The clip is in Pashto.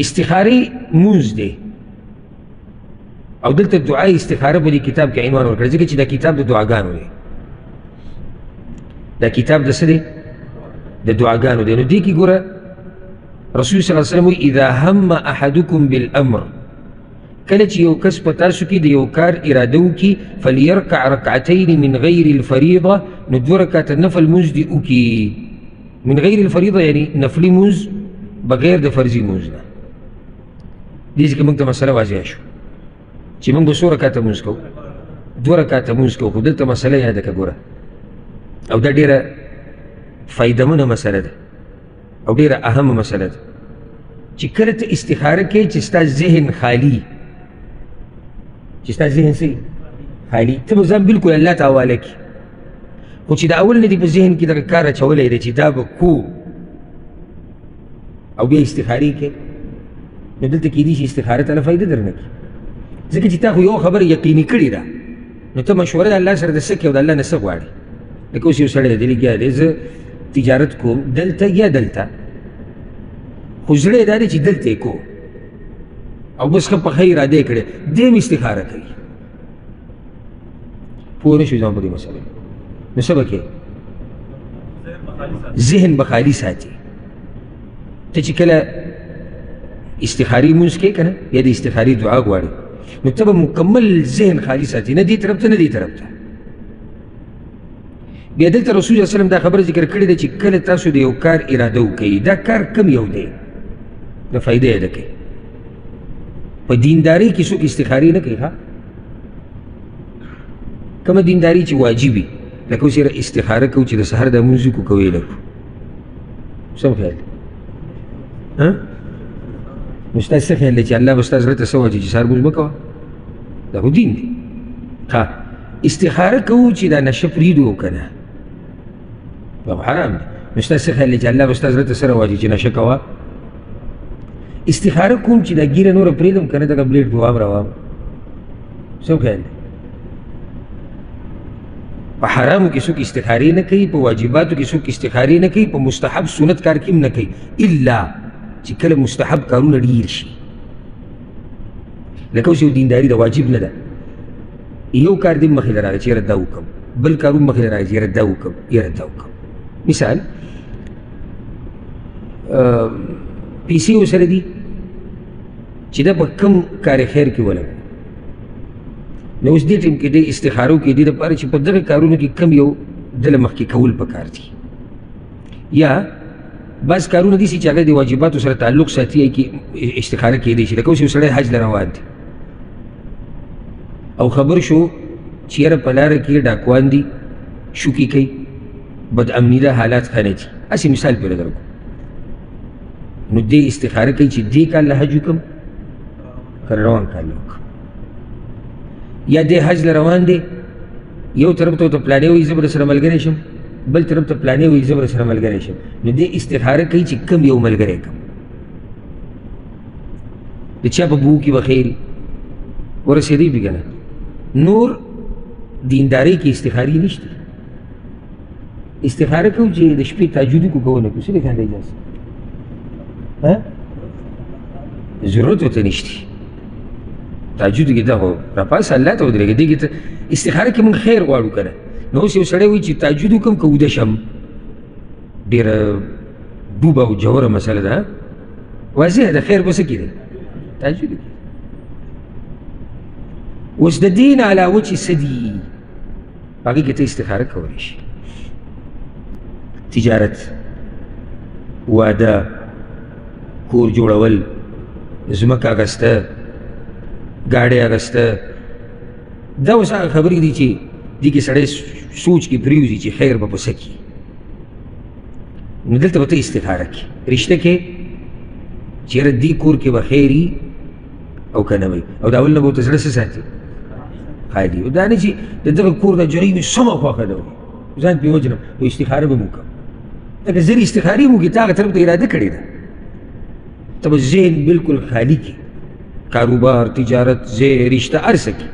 استخاري مونځ دی او دلته دعای استخاره په دې کتاب کې عنوان ورکړی ځکه چې دا کتاب د دعاګانو دی دا کتاب د څه دی د دعاګانو دی نو دې کې ګوره رسول صلی الله علیه وسلم وایي اذا هم احدکم بالامر کله چې یو کس په تاسو کې د یو کار اراده وکړي فلیرکع رکعتین من غیر الفریضه نو دوه رکعته نفل مونځ دې وکړي من غیر الفریضه یعنی نفلي مونځ بغیر د فرضي مونځ نه دې ځکه موږ ته مسله واضحه شو چې موږ به څو رکعته مونځ کوو دوه رکعته مونځ کوو خو دلته مسله یاده کړه ګوره او دا ډېره فایدهمنه مسله ده او ډېره اهمه مسله ده چې کله ته استخاره کوې چې ستا ذهن خالي چې ستا ذهن څه خالي ته به ځان بلکل الله ته حواله کړي خو چې د اول نه دې په ذهن کې دغه کار اچولی دی چې دا به کو او بیا استخارې کوې نو دلته کیدای شي استخاره تعالی فایده درنه کړي ځکه چې تا خو یو خبره یقیني کړې ده نو ته مشوره د الله سره د څه کوې او د الله نه څه غواړې لکه اوس یو سړی دی لګیا دی زه تجارت کوم دلته یا دلته خو زړه یې دا دی چې دلته یې کو او بس ښه پخه اراده یې کړې دې هم استخاره کوي پوه نه شوي ځان په دې مسلې نو څه به کوې ذهن به خالي ساتي ته چې کله استخاري مونځ کوې که نه یا د استخاري دعا غواړې نو ته به مکمل ذهن خالي ساتي نه دې طرف ته نه دې طرف ته بیا دلته رسول الله وسلم دا خبره ذکر کړې ده چې کله تاسو د یو کار اراده وکوئ دا کار کم یو دی د فایده یې ده کوي په دیندارۍ کې څوک استخاري نه کوي ښه کومه دینداري چې واجب وي لکه اوس یې استخاره کوو چې د سهار دا مونځ وکړو که ویې نه کړو څه خیال دی نو ستا څه خیال دی چې الله به ستا زړه ته څه واچي چې سهار مونځ مه کوه دا خو دین دی ښه استخاره کوو چې دا نشه پرېږدو که نه دا خو حرام دی نو ستا څه خیال دی چې الله به ستا زړه ته څه راواچي چې نشه کوه استخاره کوم چې دا ګیره نوره پرېږدم که نه دغه بلیډ په وام روام څه خیال دی په حرامو کې څوک استخارې نه کوي په واجباتو کې څوک استخارې نه کوي په مستحب سنت کار کې هم نه کوي الا چې کله مستحب کارونه ډېر شي لکه اوس یو دینداري د واجب نه ده یو کار دې مخې له راغی چې یاره دا وکړم بل کار هم مخې له راغی چې یاره دا وکړم یاره دا وکړم مثال پیسې ورسره دي چې دا په کوم کار خیر کې ولګو نو اوس دې ټیم کې دې استخارو کې دې دپاره چې په دغه کارونو کې کم یو دله مخکې کول پکار دي یا بعض کارونه دي چې هغه د واجباتو سره تعلق ساتي کې استخاره کېدی شي لکه اوس یو سړی حج له روان دی او خبر شو چې یاره په لاره کې ډاکوان دي شوکې کوي بد امني ده حالات ښه نه دي هسې مثال پرې درکړو نو دې استخاره کوي چې دې کال له حج وکړم که روان کال له وکړم یا دې حج له روان دی یو طرف ته ورته پلانې وایي زه به درسره ملګری شم بل طرف ته پلانې وایي زه به درسره ملګری شم نو دې استخاره کوي چې کم یو ملګری کړم د چا په بو کې به خیر ورسېدی بي که نه نور دیندارۍ کې استخاري نشته استخاره کوو چې د شپې تهجد وکړو که ونه کړو څه دی کنه اجازه ضرورت ورته نشته تهجد کې دا خو راپاسه الله ته ودرېږه دې کې ته استخاره کې موږ خیر غواړو که نه نو اوس یو سړی وایي چې تهجد وکړم که ویده شم ډېره ډوبه او جوره مسله ده واضح ده خیر به څه کې دی تهجد کې اوس د دین علاوه چې څه دي هغې کې ته استخاره کولی شي تجارت واده کور جوړول ځمکه اخیسته ګاډۍ اخیسته دا اوس هغه خبرې دي چې دې کې سړی سوچ کې پرېوځي چې خیر به په څه کړي نو دلته به ته استخاره کړي رشته کې چې یاره دې کور کې به خیر وي او که نه وي او د اول نه به ورته زړه څه ساتي خالي دا نه چې د دغه کور دا جرۍ مې سمه خوښه ده ځان پرې وجنم نو استخاره به مو وکړم لکه زر استخارې مو وکړي تا هغه طرف ته اراده کړې ده ته به ذهن بلکل خالي کړي کاروبار تجارت زی رشته هر څه کې